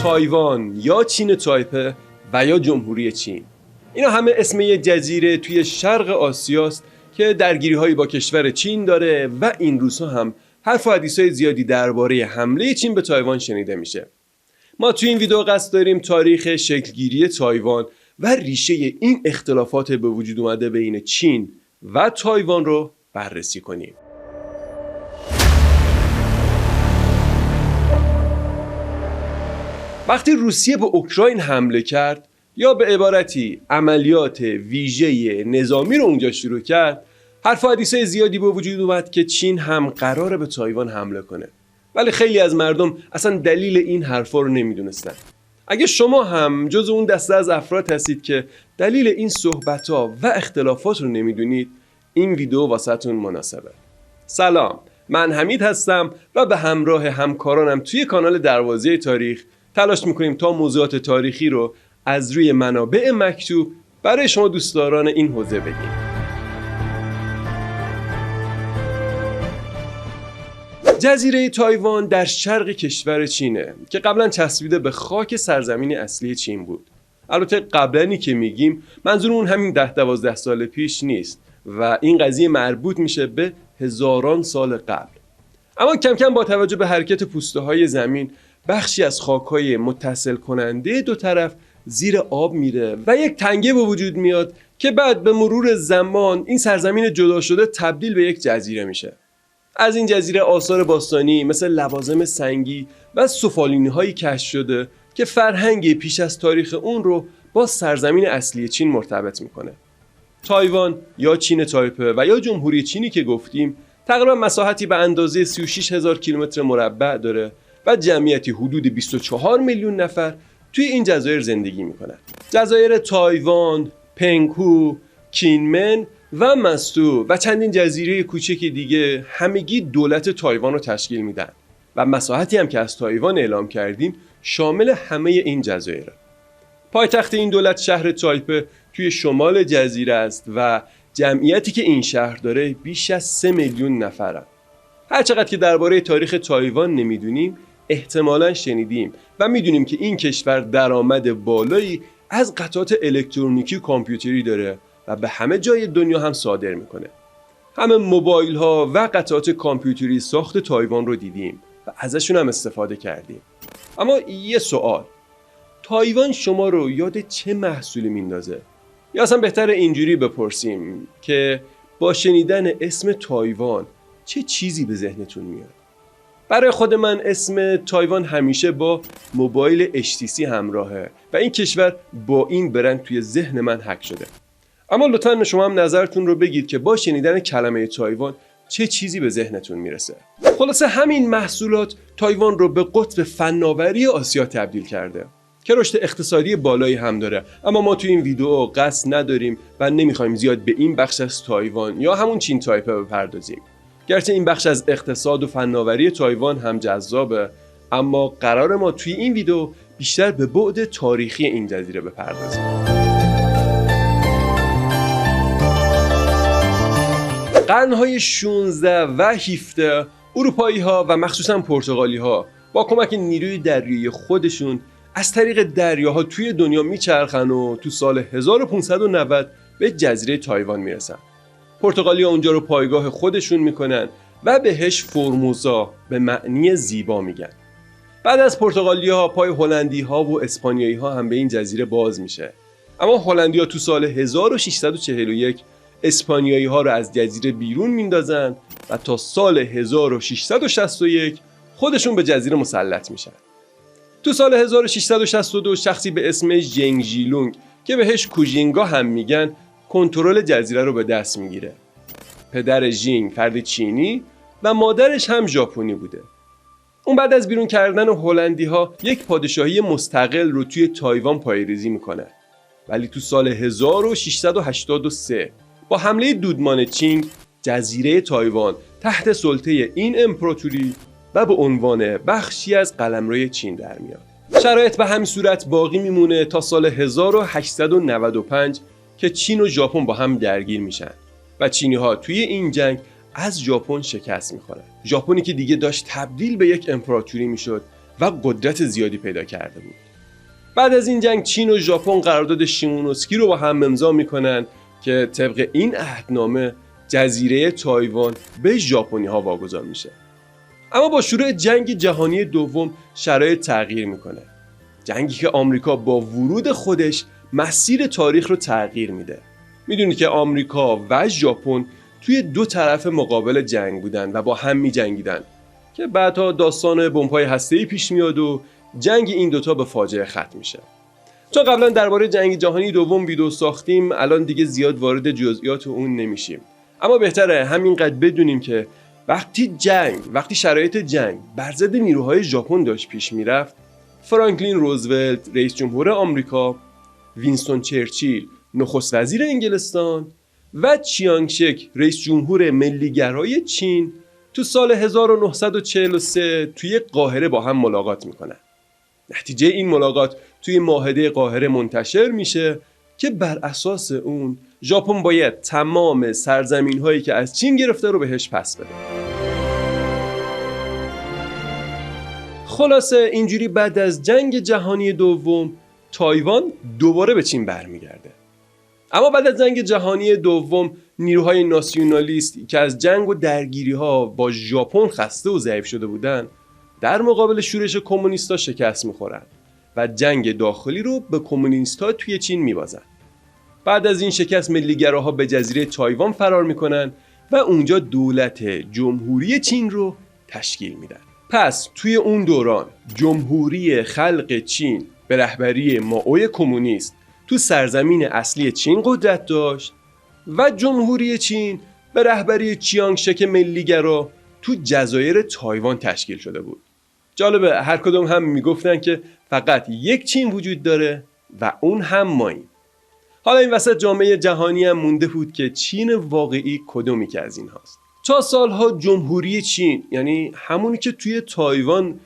تایوان یا چین تایپه و یا جمهوری چین، اینا همه اسم یه جزیره توی شرق آسیاست که درگیری‌هایی با کشور چین داره و این روزها هم حرف و حدیث‌های زیادی درباره حمله چین به تایوان شنیده میشه. ما توی این ویدیو قصد داریم تاریخ شکلگیری تایوان و ریشه این اختلافات به وجود اومده بین چین و تایوان رو بررسی کنیم. وقتی روسیه به اوکراین حمله کرد یا به عبارتی عملیات ویژه نظامی رو اونجا شروع کرد، حرف و حدیث‌های زیادی به وجود اومد که چین هم قراره به تایوان حمله کنه. ولی خیلی از مردم اصلا دلیل این حرفا رو نمیدونستن. اگه شما هم جز اون دسته از افراد هستید که دلیل این صحبت‌ها و اختلافات رو نمیدونید، این ویدیو واسهتون مناسبه. سلام، من حمید هستم و به همراه همکارانم توی کانال دروازه تاریخ تلاش میکنیم تا موضوعات تاریخی رو از روی منابع مکتوب برای شما دوستداران این حوزه بگیم. جزیره تایوان در شرق کشور چینه که قبلا چسبیده به خاک سرزمین اصلی چین بود. البته قبلنی که میگیم منظورمون همین 10-12 سال پیش نیست و این قضیه مربوط میشه به هزاران سال قبل. اما کم کم با توجه به حرکت پوسته‌های زمین بخشی از خاک‌های متصل کننده دو طرف زیر آب میره و یک تنگه به وجود میاد که بعد به مرور زمان این سرزمین جدا شده تبدیل به یک جزیره میشه. از این جزیره آثار باستانی مثل لوازم سنگی و سفالینی‌هایی کشف شده که فرهنگ پیش از تاریخ اون رو با سرزمین اصلی چین مرتبط میکنه. تایوان یا چین تایپه و یا جمهوری چینی که گفتیم تقریبا مساحتی به اندازه 36,000 کیلومتر مربع داره و جمعیتی حدود 24 میلیون نفر توی این جزایر زندگی میکنن. جزایر تایوان، پنگهو، کینمن و مستو و چندین جزیره کوچک دیگه همگی دولت تایوان رو تشکیل میدن و مساحتی هم که از تایوان اعلام کردیم شامل همه این جزایر. پایتخت این دولت شهر تایپه توی شمال جزیره است و جمعیتی که این شهر داره بیش از 3 میلیون نفره. هر چقدر که درباره تاریخ تایوان نمیدونیم احتمالاً شنیدیم و میدونیم که این کشور درآمد بالایی از قطعات الکترونیکی و کامپیوتری داره و به همه جای دنیا هم صادر میکنه. همه موبایل ها و قطعات کامپیوتری ساخت تایوان رو دیدیم و ازشون هم استفاده کردیم. اما یه سوال، تایوان شما رو یاد چه محصولی میندازه؟ یا اصلا بهتر اینجوری بپرسیم که با شنیدن اسم تایوان چه چیزی به ذهنتون میاد؟ برای خود من اسم تایوان همیشه با موبایل HTC همراهه و این کشور با این برند توی ذهن من حک شده. اما لطفاً شما هم نظرتون رو بگید که با شنیدن کلمه تایوان چه چیزی به ذهنتون میرسه. خلاصه همین محصولات تایوان رو به قطب فناوری آسیا تبدیل کرده که رشد اقتصادی بالایی هم داره. اما ما توی این ویدیو قصد نداریم و نمیخوایم زیاد به این بخش از تایوان یا همون چین تایپه بپردازیم. گرچه این بخش از اقتصاد و فناوری تایوان هم جذابه، اما قرار ما توی این ویدیو بیشتر به بعد تاریخی این جزیره بپردازیم. قرن‌های 16 و 17 اروپایی‌ها و مخصوصاً پرتغالی‌ها با کمک نیروی دریایی خودشون از طریق دریاها توی دنیا میچرخن و تو سال 1590 به جزیره تایوان میرسن. پرتغالی‌ها اونجا رو پایگاه خودشون میکنن و بهش فورموزا به معنی زیبا میگن. بعد از پرتغالی‌ها پای هلندی‌ها و اسپانیایی‌ها هم به این جزیره باز میشه. اما هلندی‌ها تو سال 1641 اسپانیایی‌ها رو از جزیره بیرون میندازن و تا سال 1661 خودشون به جزیره مسلط میشن. تو سال 1662 شخصی به اسم ژنگ ژیلونگ که بهش کوژینگا هم میگن کنترل جزیره رو به دست میگیره. پدر ژینگ فرد چینی و مادرش هم ژاپنی بوده. اون بعد از بیرون کردن هلندی‌ها یک پادشاهی مستقل رو توی تایوان پایه‌ریزی میکنه. ولی تو سال 1683 با حمله دودمان چینگ جزیره تایوان تحت سلطه این امپراتوری و به عنوان بخشی از قلمروی چین در میاد. شرایط به همین صورت باقی میمونه تا سال 1895 که چین و ژاپن با هم درگیر میشن و چینی‌ها توی این جنگ از ژاپن شکست میخورن. ژاپنی که دیگه داشت تبدیل به یک امپراتوری میشد و قدرت زیادی پیدا کرده بود. بعد از این جنگ چین و ژاپن قرارداد شیمونوسکی رو با هم امضا میکنن که طبق این عهدنامه جزیره تایوان به ژاپنی‌ها واگذار میشه. اما با شروع جنگ جهانی دوم شرایط تغییر میکنه. جنگی که آمریکا با ورود خودش مسیر تاریخ رو تغییر میده. میدونید که آمریکا و ژاپن توی دو طرف مقابل جنگ بودن و با هم میجنگیدن که بعدها داستان بمب‌های هسته‌ای پیش میاد و جنگ این دوتا به فاجعه ختم میشه. چون قبلا درباره جنگ جهانی دوم ویدیو ساختیم، الان دیگه زیاد وارد جزئیات اون نمیشیم. اما بهتره همینقدر بدونیم که وقتی شرایط جنگ بر ضد نیروهای ژاپن داشت پیش میرفت، فرانکلین روزولت رئیس جمهور آمریکا، وینستون چرچیل نخست وزیر انگلستان و چیانگ شک رئیس جمهور ملیگرای چین تو سال 1943 توی قاهره با هم ملاقات میکنن. نتیجه این ملاقات توی معاهده قاهره منتشر میشه که بر اساس اون ژاپن باید تمام سرزمین‌هایی که از چین گرفته رو بهش پس بده. خلاصه اینجوری بعد از جنگ جهانی دوم تایوان دوباره به چین برمیگرده. اما بعد از جنگ جهانی دوم نیروهای ناسیونالیست که از جنگ و درگیری‌ها با ژاپن خسته و ضعیف شده بودن در مقابل شورش کمونیستا شکست می‌خورن و جنگ داخلی رو به کمونیست‌ها توی چین می‌بازن. بعد از این شکست ملیگراها به جزیره تایوان فرار می‌کنن و اونجا دولت جمهوری چین رو تشکیل میدن. پس توی اون دوران جمهوری خلق چین به رهبری مائو کمونیست تو سرزمین اصلی چین قدرت داشت و جمهوری چین به رهبری چیانگ شک ملیگرا تو جزایر تایوان تشکیل شده بود. جالبه هر کدوم هم میگفتن که فقط یک چین وجود داره و اون هم ماییم. حالا این وسط جامعه جهانی هم مونده بود که چین واقعی کدومی که از این هاست. تا سالها جمهوری چین، یعنی همونی که توی تایوان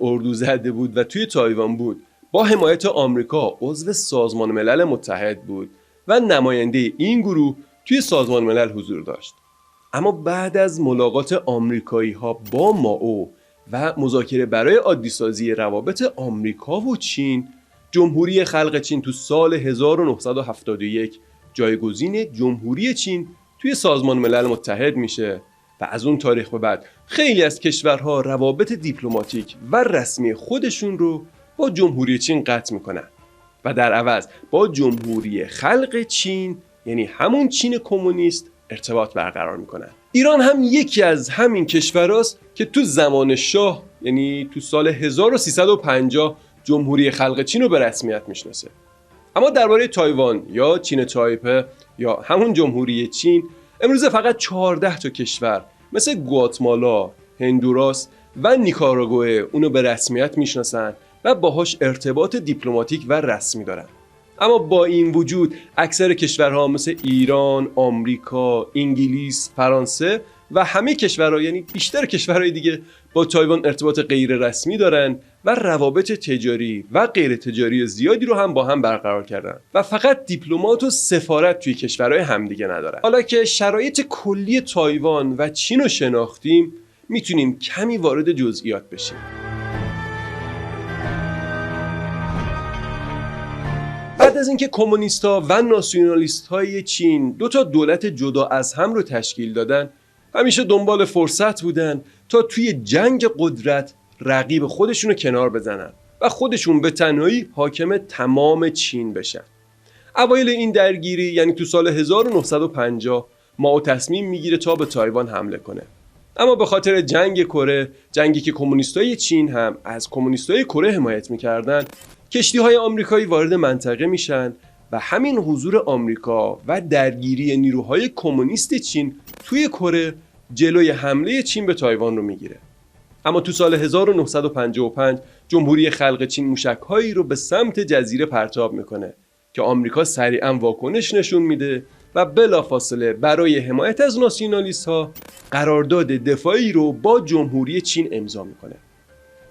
اردو زده بود و توی تایوان بود، با حمایت آمریکا عضو سازمان ملل متحد بود و نماینده این گروه توی سازمان ملل حضور داشت. اما بعد از ملاقات آمریکایی ها با مائو و مذاکره برای عادی‌سازی روابط آمریکا و چین، جمهوری خلق چین تو سال 1971 جایگزین جمهوری چین توی سازمان ملل متحد میشه و از اون تاریخ به بعد خیلی از کشورها روابط دیپلماتیک و رسمی خودشون رو با جمهوری چین قطع میکنن و در عوض با جمهوری خلق چین، یعنی همون چین کمونیست، ارتباط برقرار میکنن. ایران هم یکی از همین کشوراست که تو زمان شاه، یعنی تو سال 1350 جمهوری خلق چین رو به رسمیت میشناسه. اما درباره تایوان یا چین تایپه یا همون جمهوری چین، امروز فقط 14 تا کشور مثل گواتمالا، هندوراس و نیکاراگوئه اونو به رسمیت میشناسن و باهاش ارتباط دیپلماتیک و رسمی دارن. اما با این وجود اکثر کشورها مثل ایران، آمریکا، انگلیس، فرانسه و همه کشورها، یعنی بیشتر کشورهای دیگه، با تایوان ارتباط غیر رسمی دارن و روابط تجاری و غیر تجاری زیادی رو هم با هم برقرار کردن و فقط دیپلمات و سفارت توی کشورهای همدیگه ندارن. حالا که شرایط کلی تایوان و چین رو شناختیم، میتونیم کمی وارد جزئیات بشیم. بعد از اینکه کمونیست‌ها و ناسیونالیست‌های چین دو تا دولت جدا از هم رو تشکیل دادن، همیشه دنبال فرصت بودن تا توی جنگ قدرت رقیب خودشون رو کنار بزنن و خودشون به تنهایی حاکم تمام چین بشن. اوایل این درگیری، یعنی تو سال 1950، مائو تصمیم میگیره تا به تایوان حمله کنه. اما به خاطر جنگ کره، جنگی که کمونیستای چین هم از کمونیستای کره حمایت میکردن، کشتی‌های آمریکایی وارد منطقه میشن و همین حضور آمریکا و درگیری نیروهای کمونیست چین توی کره جلوی حمله چین به تایوان رو میگیره. اما تو سال 1955 جمهوری خلق چین موشک‌هایی رو به سمت جزیره پرتاب میکنه که آمریکا سریعا واکنش نشون میده و بلافاصله برای حمایت از ناسیونالیست‌ها قرارداد دفاعی رو با جمهوری چین امضا میکنه.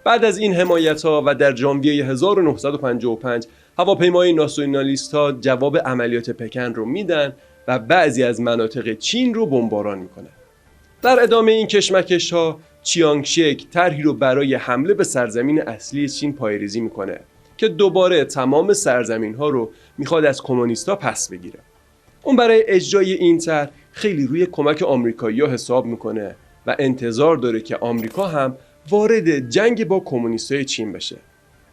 بعد از این حمایت‌ها و در ژانویه 1955 هواپیمای ناسیونالیست‌ها جواب عملیات پکن رو میدن و بعضی از مناطق چین رو بمباران میکنن. در ادامه این کشمکش‌ها چیانگشک طرحی رو برای حمله به سرزمین اصلی چین پایه‌ریزی میکنه که دوباره تمام سرزمین‌ها رو میخواد از کمونیست‌ها پس بگیره. اون برای اجرای این طرح خیلی روی کمک آمریکایی‌ها حساب میکنه و انتظار داره که آمریکا هم وارد جنگ با کمونیست‌های چین بشه.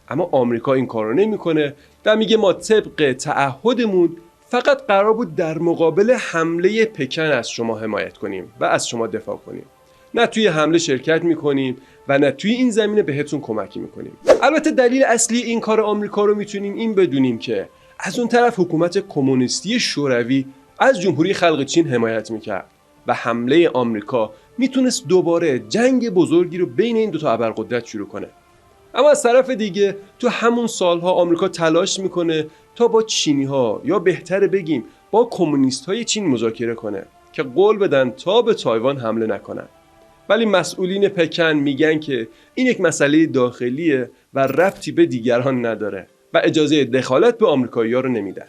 اما آمریکا این کارو نمیکنه و میگه ما طبق تعهدمون فقط قرار بود در مقابل حمله پکن از شما حمایت کنیم و از شما دفاع کنیم. نه توی حمله شرکت میکنیم و نه توی این زمینه بهتون کمکی میکنیم. البته دلیل اصلی این کار آمریکا رو میتونیم این بدونیم که از اون طرف حکومت کمونیستی شوروی از جمهوری خلق چین حمایت میکرد و حمله آمریکا میتونست دوباره جنگ بزرگی رو بین این دو تا ابرقدرت شروع کنه. اما از طرف دیگه تو همون سالها آمریکا تلاش میکنه تا با چینی‌ها یا بهتره بگیم با کمونیست‌های چین مذاکره کنه که قول بدن تا به تایوان حمله نکنن. ولی مسئولین پکن میگن که این یک مسئله داخلیه و ربطی به دیگران نداره و اجازه دخالت به آمریکایی‌ها رو نمیدن.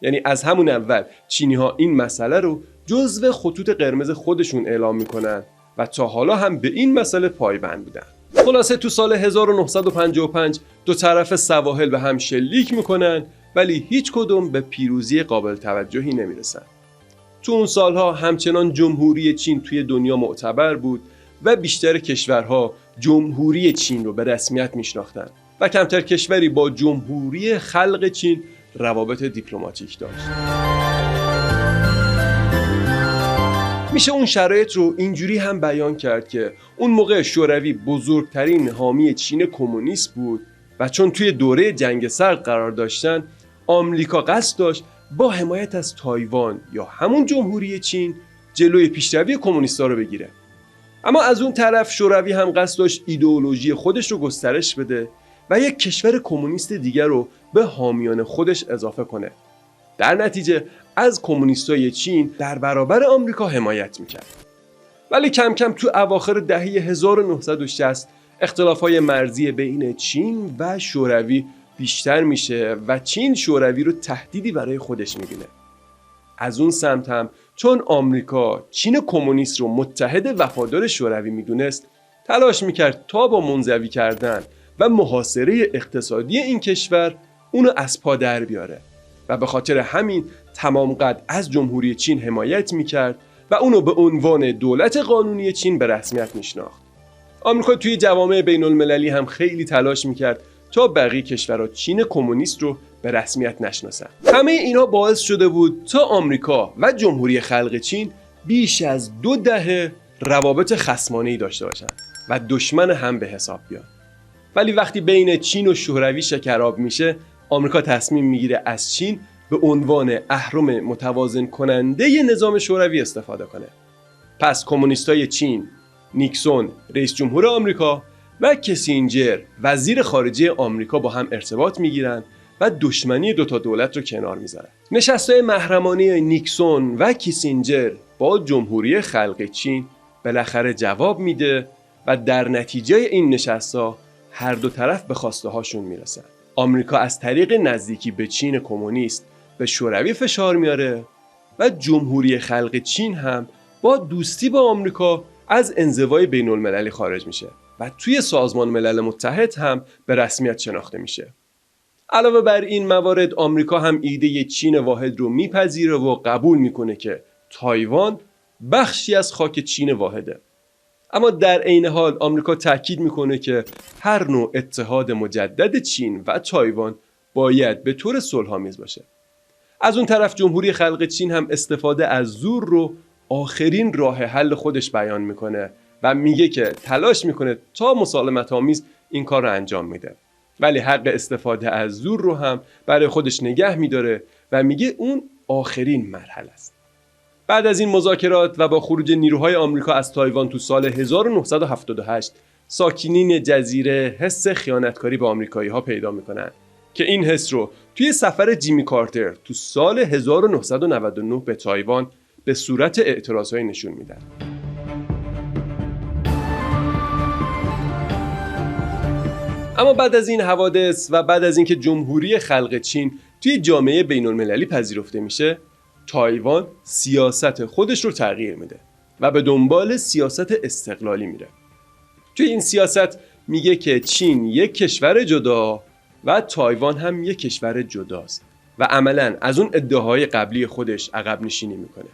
یعنی از همون اول چینی‌ها این مسئله رو جزو خطوط قرمز خودشون اعلام میکنن و تا حالا هم به این مسئله پایبند بودن. خلاصه تو سال 1955 دو طرف سواحل به هم شلیک میکنن ولی هیچ کدوم به پیروزی قابل توجهی نمیرسن. تو اون سالها همچنان جمهوری چین توی دنیا معتبر بود و بیشتر کشورها جمهوری چین رو به رسمیت میشناختن و کمتر کشوری با جمهوری خلق چین روابط دیپلماتیک داشت. میشه اون شرایط رو اینجوری هم بیان کرد که اون موقع شوروی بزرگترین حامی چین کمونیست بود و چون توی دوره جنگ سرد قرار داشتن، آمریکا قصد داشت با حمایت از تایوان یا همون جمهوری چین جلوی پیشروی کمونیست‌ها رو بگیره. اما از اون طرف شوروی هم قصد داشت ایدئولوژی خودش رو گسترش بده و یک کشور کمونیست دیگر رو به حامیان خودش اضافه کنه. در نتیجه از کمونیستای چین در برابر آمریکا حمایت میکرد. ولی کم کم تو اواخر دهه 1960 اختلافات مرزی بین چین و شوروی بیشتر میشه و چین شوروی رو تهدیدی برای خودش میبینه. از اون سمت هم چون آمریکا چین کمونیست رو متحد وفادار شوروی میدونست، تلاش میکرد تا با منزوی کردن و محاصره اقتصادی این کشور اونو از پا در بیاره و به خاطر همین تمام قد از جمهوری چین حمایت میکرد و اونو به عنوان دولت قانونی چین به رسمیت میشناخت. آمریکا توی جوامع بین المللی هم خیلی تلاش میکرد تا بقیه کشورها چین کمونیست رو به رسمیت نشناسن. همه اینا باعث شده بود تا آمریکا و جمهوری خلق چین بیش از 2 دهه روابط خصمانه‌ای داشته باشن و دشمن هم به حساب بیان. ولی وقتی بین چین و شوروی شکراب میشه، آمریکا تصمیم میگیره از چین به عنوان اهرم متوازن کننده نظام شوروی استفاده کنه. پس کمونیستای چین، نیکسون رئیس جمهور آمریکا و کسینجر وزیر خارجه آمریکا با هم ارتباط میگیرن و دشمنی دوتا دولت رو کنار میذارن. نشست‌های محرمانه نیکسون و کیسینجر با جمهوری خلق چین بالاخره جواب میده و در نتیجه این نشست‌ها هر دو طرف به خواسته هاشون میرسن. آمریکا از طریق نزدیکی به چین کمونیست به شوروی فشار میاره و جمهوری خلق چین هم با دوستی با آمریکا از انزوای بین المللی خارج میشه و توی سازمان ملل متحد هم به رسمیت شناخته میشه. علاوه بر این موارد آمریکا هم ایده چین واحد رو میپذیره و قبول میکنه که تایوان بخشی از خاک چین واحده. اما در عین حال آمریکا تاکید میکنه که هر نوع اتحاد مجدد چین و تایوان باید به طور صلح‌آمیز باشه. از اون طرف جمهوری خلق چین هم استفاده از زور رو آخرین راه حل خودش بیان میکنه و میگه که تلاش میکنه تا مسالمت‌آمیز این کار رو انجام میده. ولی حق استفاده از زور رو هم برای خودش نگه میداره و میگه اون آخرین مرحله است. بعد از این مذاکرات و با خروج نیروهای آمریکا از تایوان تو سال 1978 ساکنین جزیره حس خیانتکاری به آمریکایی‌ها پیدا میکنن که این حس رو توی سفر جیمی کارتر تو سال 1999 به تایوان به صورت اعتراضایی نشون میدن. اما بعد از این حوادث و بعد از اینکه جمهوری خلق چین توی جامعه بین المللی پذیرفته میشه، تایوان سیاست خودش رو تغییر میده و به دنبال سیاست استقلالی میره. توی این سیاست میگه که چین یک کشور جدا و تایوان هم یک کشور جداست و عملاً از اون ادعاهای قبلی خودش عقب نشینی میکنه.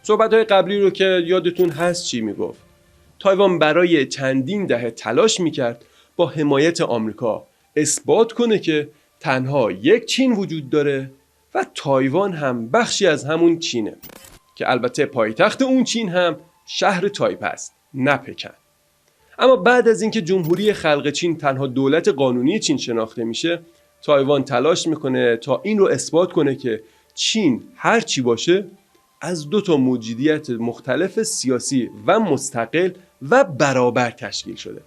صحبت‌های قبلی رو که یادتون هست چی میگفت؟ تایوان برای چندین دهه تلاش میکرد با حمایت آمریکا اثبات کنه که تنها یک چین وجود داره و تایوان هم بخشی از همون چینه که البته پایتخت اون چین هم شهر تایپه است، نه پکن. اما بعد از اینکه جمهوری خلق چین تنها دولت قانونی چین شناخته میشه، تایوان تلاش میکنه تا این رو اثبات کنه که چین هر چی باشه از دو تا موجودیت مختلف سیاسی و مستقل و برابر تشکیل شده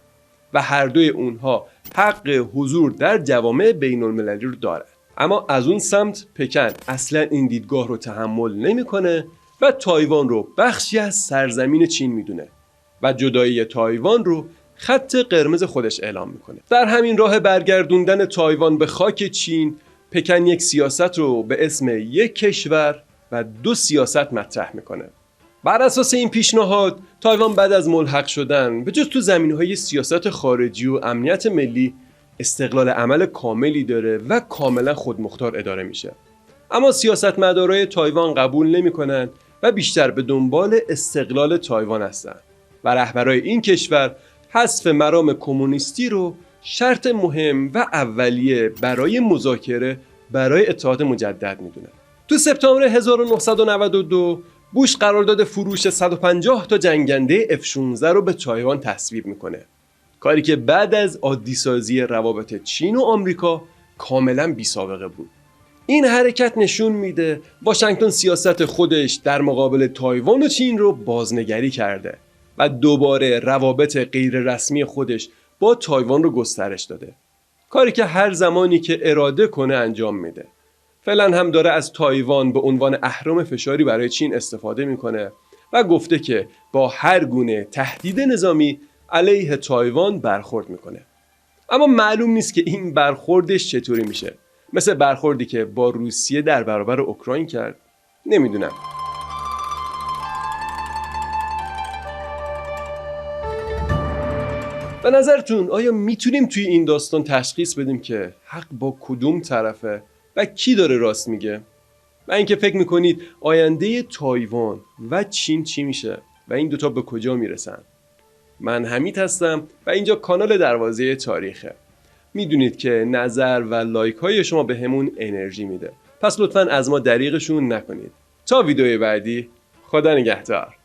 و هر دوی اونها حق حضور در جوامع بین المللی رو دارن. اما از اون سمت پکن اصلا این دیدگاه رو تحمل نمیکنه و تایوان رو بخشی از سرزمین چین میدونه و جدایی تایوان رو خط قرمز خودش اعلام میکنه. در همین راه برگردوندن تایوان به خاک چین، پکن یک سیاست رو به اسم یک کشور و دو سیاست مطرح میکنه. بر اساس این پیشنهاد، تایوان بعد از ملحق شدن به جز تو زمینه‌های سیاست خارجی و امنیت ملی استقلال عمل کاملی داره و کاملا خودمختار اداره میشه. اما سیاستمدارای تایوان قبول نمیکنن و بیشتر به دنبال استقلال تایوان هستن و رهبرای این کشور حذف مرام کمونیستی رو شرط مهم و اولیه برای مذاکره برای اتحاد مجدد میدونن. تو سپتامبر 1992 بوش قرارداد فروش 150 تا جنگنده F-16 رو به تایوان تصویب میکنه. کاری که بعد از عادی‌سازی روابط چین و آمریکا کاملا بی‌سابقه بود. این حرکت نشون میده واشنگتن سیاست خودش در مقابل تایوان و چین رو بازنگری کرده و دوباره روابط غیر رسمی خودش با تایوان رو گسترش داده. کاری که هر زمانی که اراده کنه انجام میده. فعلا هم داره از تایوان به عنوان اهرم فشاری برای چین استفاده میکنه و گفته که با هر گونه تهدید نظامی علیه تایوان برخورد میکنه. اما معلوم نیست که این برخوردش چطوری میشه. مثل برخوردی که با روسیه در برابر اوکراین کرد. نمیدونم. به نظرتون آیا میتونیم توی این داستان تشخیص بدیم که حق با کدوم طرفه و کی داره راست میگه؟ و اینکه فکر میکنید آینده تایوان و چین چی میشه و این دوتا به کجا میرسن؟ من حمید هستم و اینجا کانال دروازه تاریخه. میدونید که نظر و لایک های شما به همون انرژی میده. پس لطفاً از ما دریغشون نکنید. تا ویدیوی بعدی، خدا نگهدار.